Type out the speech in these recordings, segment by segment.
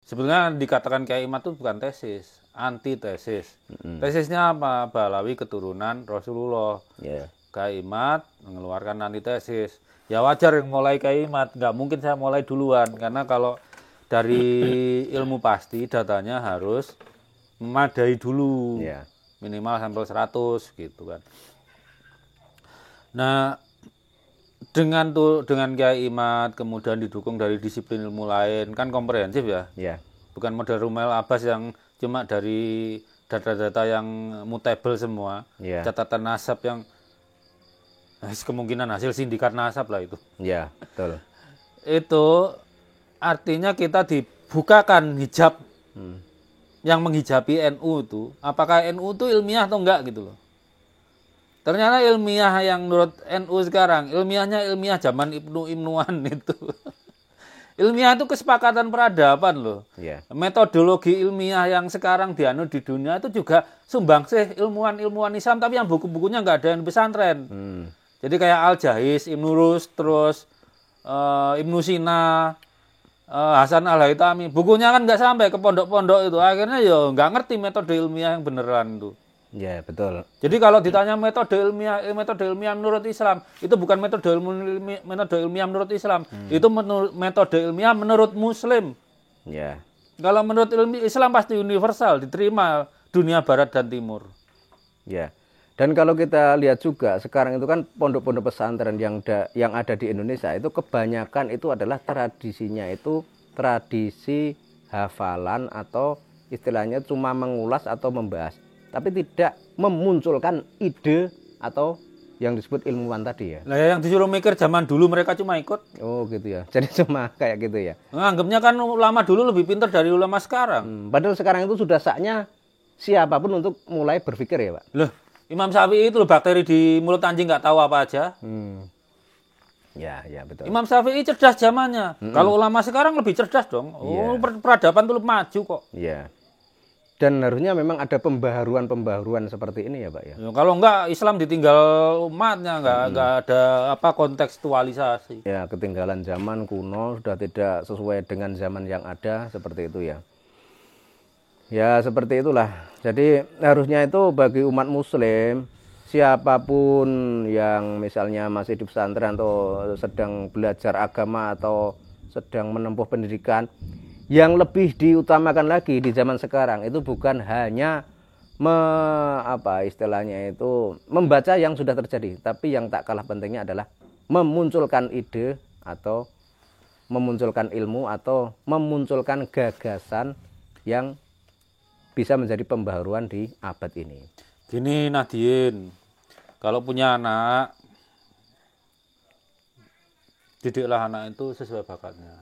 Sebetulnya dikatakan Kiai Imad itu bukan tesis, antitesis. Tesisnya apa? Balawi keturunan Rasulullah. Ya. Kiai Imad mengeluarkan antitesis. Ya wajar yang mulai Kiai Imad, nggak mungkin saya mulai duluan karena kalau dari ilmu pasti datanya harus memadai dulu. Ya. Minimal sampel 100 gitu kan. Nah, dengan Kiai Imad kemudian didukung dari disiplin ilmu lain kan komprehensif ya. Ya. Bukan model Rumel Abbas yang cuma dari data-data yang mutable semua. Ya. Catatan nasab yang kemungkinan hasil sindikat nasab lah itu. Ya, betul. Itu artinya kita dibukakan hijab yang menghijabi NU itu. Apakah NU itu ilmiah atau enggak gitu loh. Ternyata ilmiah yang menurut NU sekarang, ilmiahnya ilmiah zaman Ibnuan itu. Ilmiah itu kesepakatan peradaban loh. Ya. Metodologi ilmiah yang sekarang dianut di dunia itu juga sumbangsih ilmuwan-ilmuwan Islam, tapi yang buku-bukunya nggak ada yang pesantren. Jadi kayak Al-Jahis, Ibnu Rus, terus Ibnu Sina, Hasan Al-Haytami. Bukunya kan nggak sampai ke pondok-pondok itu. Akhirnya ya nggak ngerti metode ilmiah yang beneran itu. Ya, betul. Jadi kalau ditanya metode ilmiah menurut Islam, itu bukan metode ilmiah menurut Islam, itu metode ilmiah menurut Muslim. Ya. Kalau menurut Islam pasti universal, diterima dunia barat dan timur. Ya. Dan kalau kita lihat juga sekarang itu kan pondok-pondok pesantren yang ada di Indonesia itu kebanyakan itu adalah tradisinya itu tradisi hafalan atau istilahnya cuma mengulas atau membahas, tapi tidak memunculkan ide atau yang disebut ilmuwan tadi ya. Nah, yang disuruh mikir zaman dulu mereka cuma ikut. Oh gitu ya. Jadi cuma kayak gitu ya. Anggapnya kan ulama dulu lebih pintar dari ulama sekarang. Padahal sekarang itu sudah saatnya siapapun untuk mulai berpikir ya Pak. Loh, Imam Syafi'i itu loh, bakteri di mulut anjing nggak tahu apa aja. Ya, ya betul. Imam Syafi'i cerdas zamannya. Kalau ulama sekarang lebih cerdas dong. Oh, peradaban tuh maju kok. Iya. Dan harusnya memang ada pembaharuan seperti ini ya Pak ya. Ya, kalau enggak Islam ditinggal umatnya, enggak ada apa kontekstualisasi. Ya, ketinggalan zaman kuno, sudah tidak sesuai dengan zaman yang ada, seperti itu ya. Ya, seperti itulah. Jadi harusnya itu bagi umat muslim, siapapun yang misalnya masih di pesantren atau sedang belajar agama atau sedang menempuh pendidikan, yang lebih diutamakan lagi di zaman sekarang itu bukan hanya istilahnya itu membaca yang sudah terjadi, tapi yang tak kalah pentingnya adalah memunculkan ide atau memunculkan ilmu atau memunculkan gagasan yang bisa menjadi pembaharuan di abad ini. Gini Nadine, kalau punya anak, didiklah anak itu sesuai bakatnya.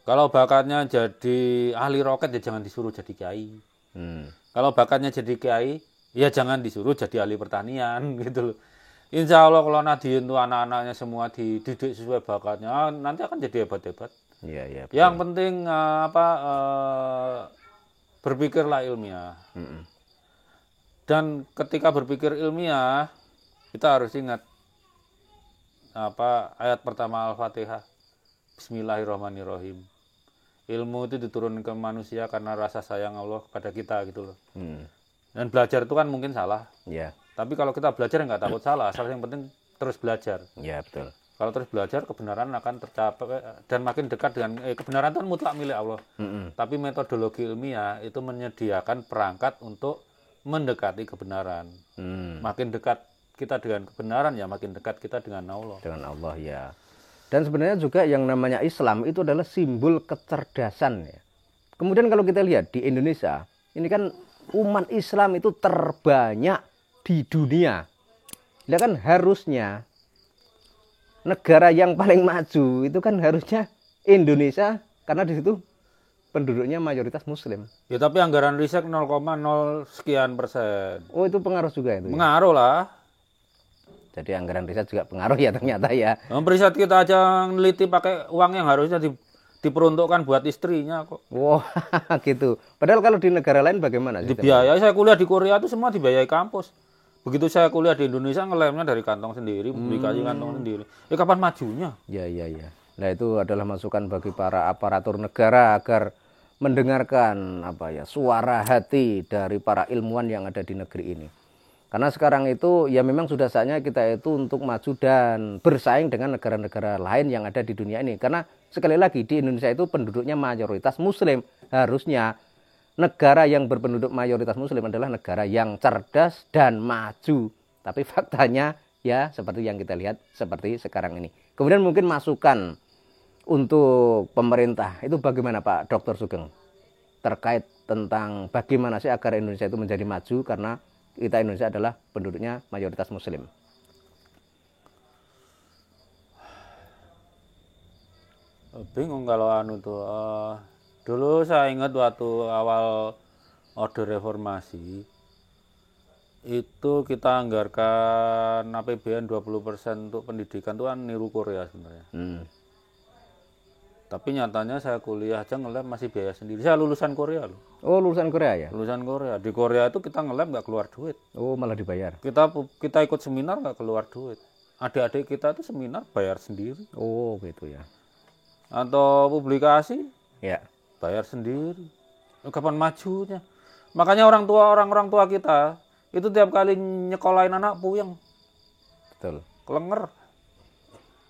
Kalau bakatnya jadi ahli roket ya jangan disuruh jadi kiai. Kalau bakatnya jadi kiai, ya jangan disuruh jadi ahli pertanian gitu loh. Insya Allah kalau Nadine itu anak-anaknya semua dididik sesuai bakatnya, nanti akan jadi hebat-hebat. Iya, iya. Yang penting berpikirlah ilmiah. Dan ketika berpikir ilmiah, kita harus ingat ayat pertama Al-Fatihah. Bismillahirrahmanirrahim. Ilmu itu diturunkan ke manusia karena rasa sayang Allah kepada kita gitu loh. Dan belajar itu kan mungkin salah. Ya. Tapi kalau kita belajar nggak takut salah, asal yang penting terus belajar. Ya, betul. Kalau terus belajar, kebenaran akan tercapai dan makin dekat dengan kebenaran itu kan mutlak milik Allah. Tapi metodologi ilmiah itu menyediakan perangkat untuk mendekati kebenaran. Makin dekat kita dengan kebenaran, ya makin dekat kita dengan Allah. Dengan Allah ya. Dan sebenarnya juga yang namanya Islam itu adalah simbol kecerdasan ya. Kemudian kalau kita lihat di Indonesia, ini kan umat Islam itu terbanyak di dunia. Ya kan harusnya negara yang paling maju itu kan harusnya Indonesia, karena di situ penduduknya mayoritas Muslim. Ya tapi anggaran riset 0,0 sekian persen. Oh itu pengaruh juga itu? Pengaruh lah. Jadi anggaran riset juga pengaruh ya ternyata ya. Riset kita aja neliti pakai uang yang harusnya diperuntukkan buat istrinya kok. Wah gitu. Padahal kalau di negara lain bagaimana? Dibiayai, saya kuliah di Korea itu semua dibiayai kampus. Begitu saya kuliah di Indonesia ngelemnya dari kantong sendiri, publikasi kantong sendiri. Ya kapan majunya? Ya. Nah itu adalah masukan bagi para aparatur negara agar mendengarkan suara hati dari para ilmuwan yang ada di negeri ini. Karena sekarang itu ya memang sudah saatnya kita itu untuk maju dan bersaing dengan negara-negara lain yang ada di dunia ini. Karena sekali lagi di Indonesia itu penduduknya mayoritas muslim. Harusnya negara yang berpenduduk mayoritas muslim adalah negara yang cerdas dan maju. Tapi faktanya ya seperti yang kita lihat seperti sekarang ini. Kemudian mungkin masukan untuk pemerintah itu bagaimana Pak Dr. Sugeng? Terkait tentang bagaimana sih agar Indonesia itu menjadi maju karena kita Indonesia adalah penduduknya mayoritas muslim. Bingung kalau tuh. Dulu saya ingat waktu awal Orde Reformasi itu kita anggarkan APBN 20% untuk pendidikan, itu kan niru Korea sebenarnya. Tapi nyatanya saya kuliah aja nge-lab masih biaya sendiri. Saya lulusan Korea loh. Oh, lulusan Korea ya? Lulusan Korea. Di Korea itu kita nge-lab nggak keluar duit. Oh, malah dibayar. Kita ikut seminar nggak keluar duit. Adik-adik kita itu seminar bayar sendiri. Oh, gitu ya. Atau publikasi Ya. bayar sendiri. Kapan majunya? Makanya orang tua kita itu tiap kali nyekolahin anak puyeng. Betul. Kelenger.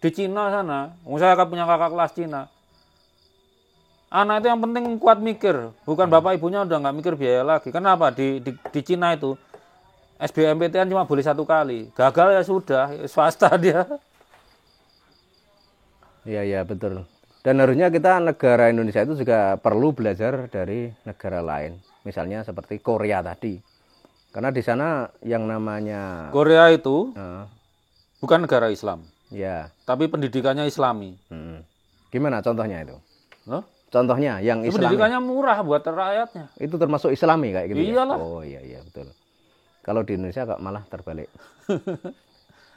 Di Cina sana, saya punya kakak kelas Cina. Anak itu yang penting kuat mikir, bukan bapak ibunya udah nggak mikir biaya lagi. Kenapa? Di Cina itu SBMPTN cuma boleh 1 kali, gagal ya sudah, swasta dia. Iya betul. Dan harusnya kita negara Indonesia itu juga perlu belajar dari negara lain, misalnya seperti Korea tadi. Karena di sana yang namanya Korea itu bukan negara Islam, ya, tapi pendidikannya Islami. Gimana contohnya itu? Loh? Contohnya yang Islami. Pendidikannya murah buat rakyatnya. Itu termasuk Islami kayak gitu. Iyalah. Ya? Oh iya betul. Kalau di Indonesia kok malah terbalik.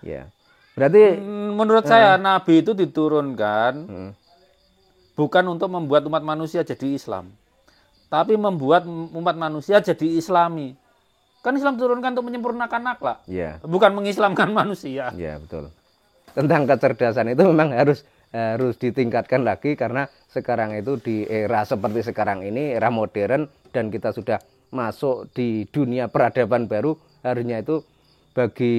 Ya. Berarti menurut saya Nabi itu diturunkan bukan untuk membuat umat manusia jadi Islam, tapi membuat umat manusia jadi Islami. Kan Islam diturunkan untuk menyempurnakan akhlak, bukan mengislamkan manusia. Iya betul. Tentang kecerdasan itu memang harus ditingkatkan lagi karena sekarang itu di era seperti sekarang ini, era modern, dan kita sudah masuk di dunia peradaban baru. Harusnya itu bagi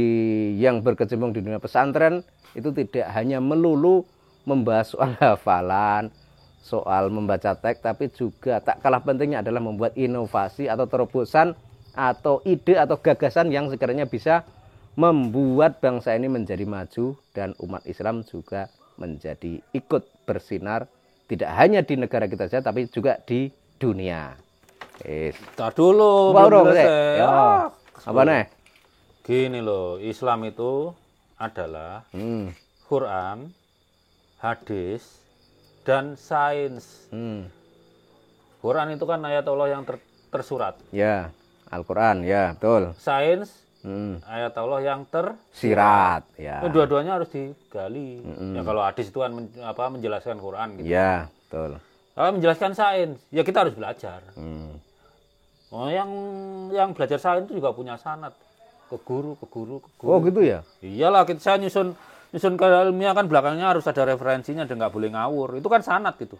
yang berkecimpung di dunia pesantren itu tidak hanya melulu membahas soal hafalan, soal membaca teks, tapi juga tak kalah pentingnya adalah membuat inovasi atau terobosan atau ide atau gagasan yang sekiranya bisa membuat bangsa ini menjadi maju dan umat Islam juga menjadi ikut bersinar tidak hanya di negara kita saja tapi juga di dunia. Tar dulu. Apa nih? Gini loh, Islam itu adalah Quran, hadis, dan sains. Quran itu kan ayat Allah yang tersurat. Ya, Al-Quran, ya betul. Sains, ayat Allah yang tersirat. Ya. Dua-duanya harus digali. Ya kalau hadis itu kan menjelaskan Quran gitu. Ya, betul. Kalau menjelaskan sains, ya kita harus belajar. Oh, yang belajar sains itu juga punya sanad ke guru. Oh gitu ya? Iyalah, saya nyusun ke ilmiah kan belakangnya harus ada referensinya dan nggak boleh ngawur. Itu kan sanad gitu.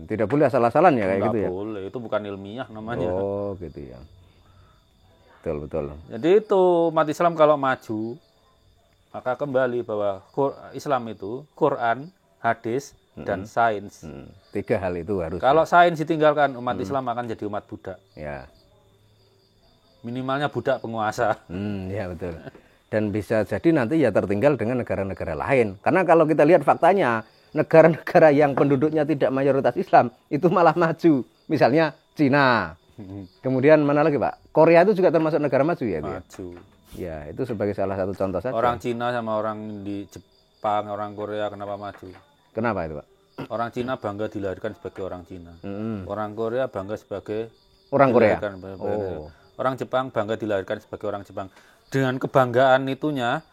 Tidak boleh asal-asalan ya kayak gitu ya? Nggak boleh, itu bukan ilmiah namanya. Oh gitu ya. Betul. Jadi itu umat Islam kalau maju, maka kembali bahwa Islam itu Quran, hadis, dan sains. 3 hal itu harus. Kalau sains ditinggalkan, umat Islam akan jadi umat budak. Ya. Minimalnya budak penguasa. Ya betul. Dan bisa jadi nanti ya tertinggal dengan negara-negara lain. Karena kalau kita lihat faktanya, negara-negara yang penduduknya tidak mayoritas Islam, itu malah maju. Misalnya Cina. Kemudian mana lagi Pak? Korea itu juga termasuk negara maju ya? Maju. Ya, itu sebagai salah satu contoh saja. Orang Cina sama orang di Jepang, orang Korea kenapa maju? Kenapa itu Pak? Orang Cina bangga dilahirkan sebagai orang Cina. Orang Korea bangga sebagai orang Korea. Orang Jepang bangga dilahirkan sebagai orang Jepang. Dengan kebanggaan itunya,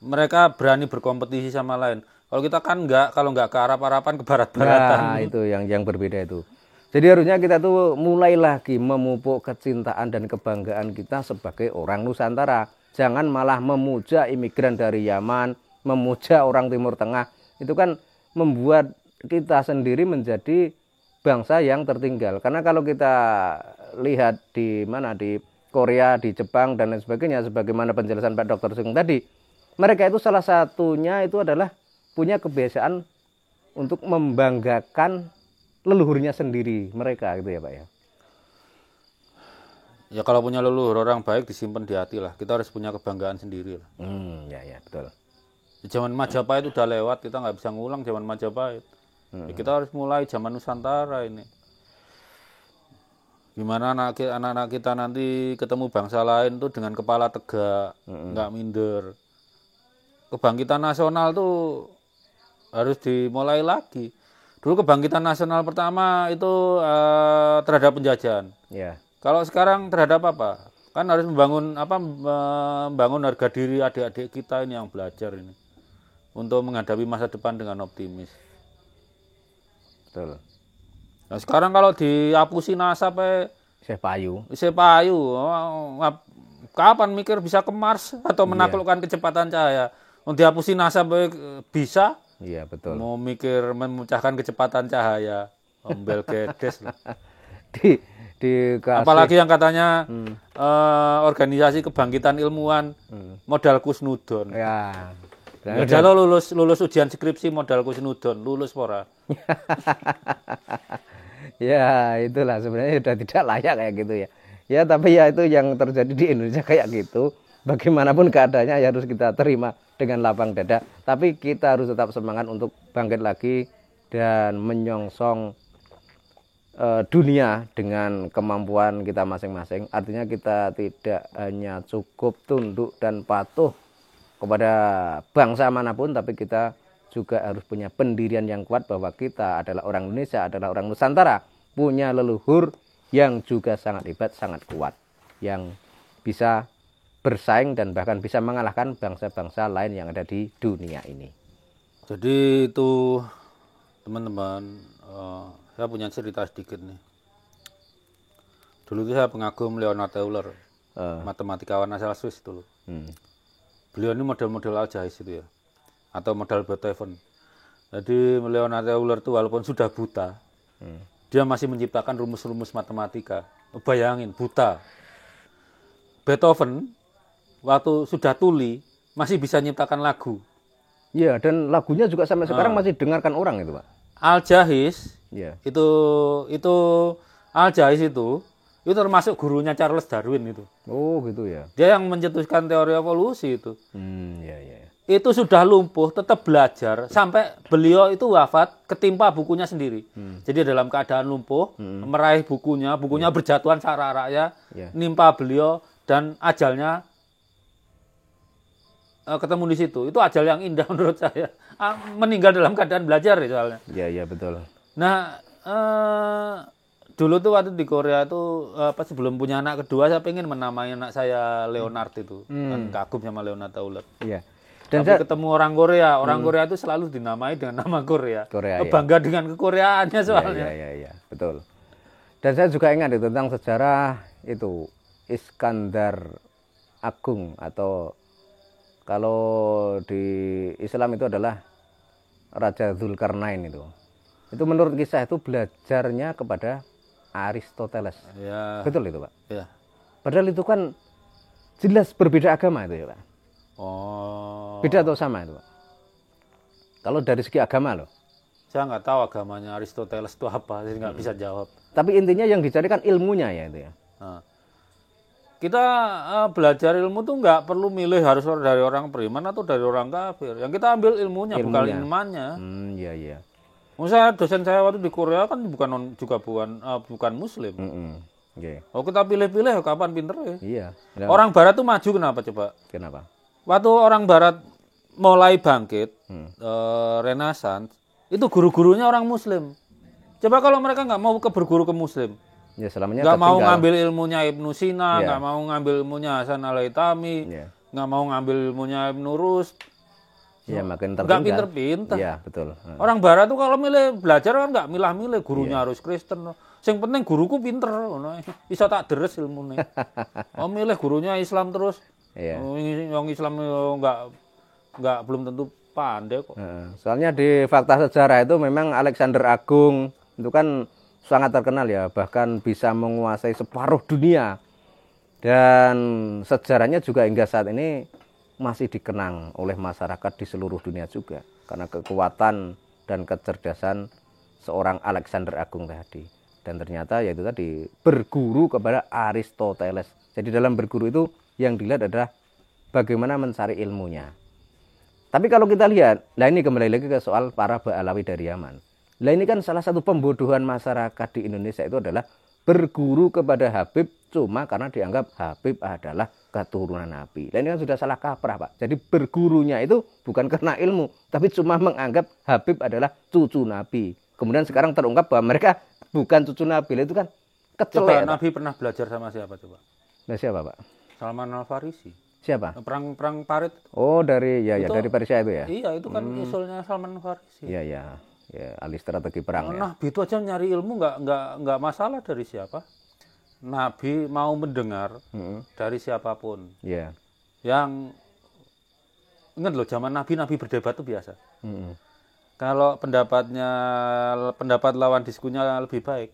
mereka berani berkompetisi sama lain. Kalau kita kan enggak, kalau enggak ke Arab-Araban, ke Barat-Baratan. Nah, itu yang berbeda itu. Jadi harusnya kita tuh mulai lagi memupuk kecintaan dan kebanggaan kita sebagai orang Nusantara. Jangan malah memuja imigran dari Yaman, memuja orang Timur Tengah. Itu kan membuat kita sendiri menjadi bangsa yang tertinggal. Karena kalau kita lihat di mana, di Korea, di Jepang dan lain sebagainya, sebagaimana penjelasan Pak Dr. Sugeng tadi, mereka itu salah satunya itu adalah punya kebiasaan untuk membanggakan leluhurnya sendiri mereka gitu ya Pak ya. Ya kalau punya leluhur orang baik disimpan di hati lah. Kita harus punya kebanggaan sendiri lah. Ya betul. Zaman Majapahit udah lewat, kita nggak bisa ngulang zaman Majapahit. Ya, kita harus mulai zaman Nusantara ini. Gimana anak-anak kita nanti ketemu bangsa lain tuh dengan kepala tegak, nggak minder. Kebangkitan nasional tuh harus dimulai lagi. Dulu kebangkitan nasional pertama itu terhadap penjajahan. Ya. Kalau sekarang terhadap apa? Kan harus membangun harga diri adik-adik kita ini yang belajar ini untuk menghadapi masa depan dengan optimis. Betul. Nah, sekarang kalau dihapusin nasab Payu. Kapan mikir bisa ke Mars atau menaklukkan kecepatan cahaya? Mau dihapusin nasab bisa? Iya, betul. Mau mikir memecahkan kecepatan cahaya, ombel gedes. Apalagi yang katanya organisasi kebangkitan ilmuwan modal kusnudon. Ya. Ya lo lulus ujian skripsi modal kusnudon, lulus pora. Ya, itulah sebenarnya sudah tidak layak kayak gitu ya. Ya, tapi ya itu yang terjadi di Indonesia kayak gitu. Bagaimanapun keadaannya ya harus kita terima dengan lapang dada. Tapi kita harus tetap semangat untuk bangkit lagi dan menyongsong dunia dengan kemampuan kita masing-masing. Artinya kita tidak hanya cukup tunduk dan patuh kepada bangsa manapun, tapi kita juga harus punya pendirian yang kuat bahwa kita adalah orang Indonesia, adalah orang Nusantara, punya leluhur yang juga sangat hebat, sangat kuat, yang bisa bersaing dan bahkan bisa mengalahkan bangsa-bangsa lain yang ada di dunia ini. Jadi itu teman-teman, saya punya cerita sedikit nih. Dulu itu saya pengagum Leonhard Euler, matematikawan asal Swiss dulu. Beliau ini model-model Al-Jais itu ya, atau model Beethoven. Jadi Leonhard Euler itu walaupun sudah buta, dia masih menciptakan rumus-rumus matematika. Bayangin, buta. Beethoven waktu sudah tuli masih bisa menciptakan lagu. Iya, dan lagunya juga sampai sekarang masih dengarkan orang itu, Pak. Al-Jais, itu Al-Jais itu termasuk gurunya Charles Darwin itu. Oh, gitu ya. Dia yang mencetuskan teori evolusi itu. Iya. Itu sudah lumpuh, tetap belajar sampai beliau itu wafat ketimpa bukunya sendiri. Jadi dalam keadaan lumpuh, meraih bukunya berjatuhan sararaya, nimpa beliau dan ajalnya ketemu di situ. Itu ajal yang indah menurut saya. Meninggal dalam keadaan belajar soalnya. Iya, betul. Nah, dulu tuh waktu di Korea tuh pas sebelum punya anak kedua saya pengen menamai anak saya Leonard itu. Kan kagum sama Leonhard Euler. Iya. Dan tapi ketemu orang Korea, Korea itu selalu dinamai dengan nama Korea. Bangga dengan kekoreaannya soalnya. Iya, betul. Dan saya juga ingat itu tentang sejarah itu Iskandar Agung, atau kalau di Islam itu adalah Raja Dzulkarnain itu. Itu menurut kisah itu belajarnya kepada Aristoteles. Ya. Betul itu, Pak? Ya. Padahal itu kan jelas berbeda agama itu ya, Pak. Oh. Beda atau sama itu, Pak? Kalau dari segi agama loh. Saya nggak tahu agamanya Aristoteles itu apa, jadi nggak bisa jawab. Tapi intinya yang dicarikan ilmunya ya itu ya. Nah, kita belajar ilmu tuh nggak perlu milih harus dari orang beriman atau dari orang kafir. Yang kita ambil ilmunya. Bukan imannya. Iya. Misalnya dosen saya waktu di Korea kan bukan Muslim. Okay. Oh, kita pilih-pilih kapan pinter ya. Iya. Orang Barat tuh maju kenapa coba? Kenapa? Waktu orang Barat mulai bangkit, Renaissance, itu guru-gurunya orang Muslim. Coba kalau mereka nggak mau berguru ke Muslim, nggak mau ngambil ilmunya Ibnu Sina, nggak mau ngambil ilmunya Hasan Al-Haytami, nggak mau ngambil ilmunya Ibnu Rushd, makin tertinggal. Nggak pinter-pinter. Iya, betul. Orang Barat tuh kalau milih belajar kan nggak milah-milih, gurunya harus Kristen. Yang penting guruku pinter, bisa tak deres ilmunya. Oh, milih gurunya Islam terus. Yang Islam nggak belum tentu pandai kok. Soalnya di fakta sejarah itu memang Alexander Agung itu kan sangat terkenal ya, bahkan bisa menguasai separuh dunia. Dan sejarahnya juga hingga saat ini masih dikenang oleh masyarakat di seluruh dunia juga. Karena kekuatan dan kecerdasan seorang Alexander Agung tadi. Dan ternyata yaitu tadi berguru kepada Aristoteles. Jadi dalam berguru itu yang dilihat adalah bagaimana mencari ilmunya. Tapi kalau kita lihat, nah ini kembali lagi ke soal para Ba'alawi dari Yaman. Nah ini kan salah satu pembodohan masyarakat di Indonesia itu adalah berguru kepada Habib cuma karena dianggap Habib adalah keturunan Nabi. Nah ini kan sudah salah kaprah Pak. Jadi bergurunya itu bukan karena ilmu, tapi cuma menganggap Habib adalah cucu Nabi. Kemudian sekarang terungkap bahwa mereka bukan cucu Nabi. Itu kan kecelek. Coba Nabi pernah belajar sama siapa coba? Nah siapa Pak? Salman Al-Farisi. Siapa? Perang Parit. Oh dari ya itu, dari Persia itu ya. Iya itu kan usulnya Salman Al-Farisi. Iya ya. Ya, ahli strategi perang ya. Nabi itu aja nyari ilmu nggak masalah dari siapa. Nabi mau mendengar dari siapapun. Iya. Yang ingat loh zaman Nabi berdebat itu biasa. Kalau pendapat lawan diskunya lebih baik,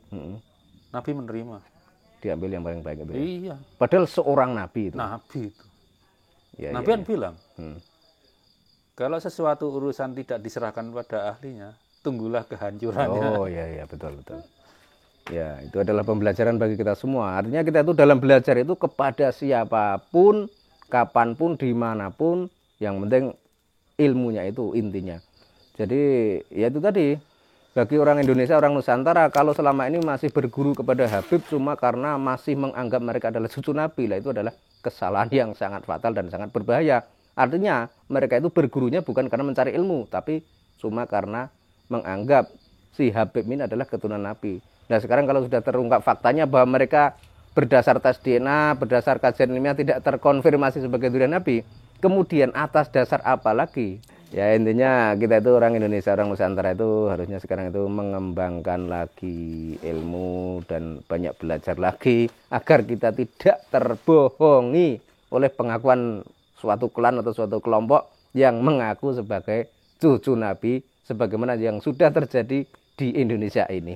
Nabi menerima. Diambil yang paling baik itu. Ya? Iya. Padahal seorang Nabi itu. Nabi itu. Ya, Nabi kan bilang, kalau sesuatu urusan tidak diserahkan pada ahlinya, tunggulah kehancurannya. Oh iya betul. Ya itu adalah pembelajaran bagi kita semua. Artinya kita itu dalam belajar itu kepada siapapun, kapanpun, dimanapun, yang penting ilmunya itu intinya. Jadi ya itu tadi bagi orang Indonesia, orang Nusantara kalau selama ini masih berguru kepada Habib cuma karena masih menganggap mereka adalah cucu Nabi, lah itu adalah kesalahan yang sangat fatal dan sangat berbahaya. Artinya mereka itu bergurunya bukan karena mencari ilmu, tapi cuma karena menganggap si Habib ini adalah keturunan Nabi. Nah sekarang kalau sudah terungkap faktanya bahwa mereka berdasar tes DNA, berdasar kajian ilmiah tidak terkonfirmasi sebagai keturunan Nabi, kemudian atas dasar apa lagi? Ya intinya kita itu orang Indonesia, orang Nusantara itu harusnya sekarang itu mengembangkan lagi ilmu dan banyak belajar lagi agar kita tidak terbohongi oleh pengakuan suatu klan atau suatu kelompok yang mengaku sebagai cucu Nabi sebagaimana yang sudah terjadi di Indonesia ini.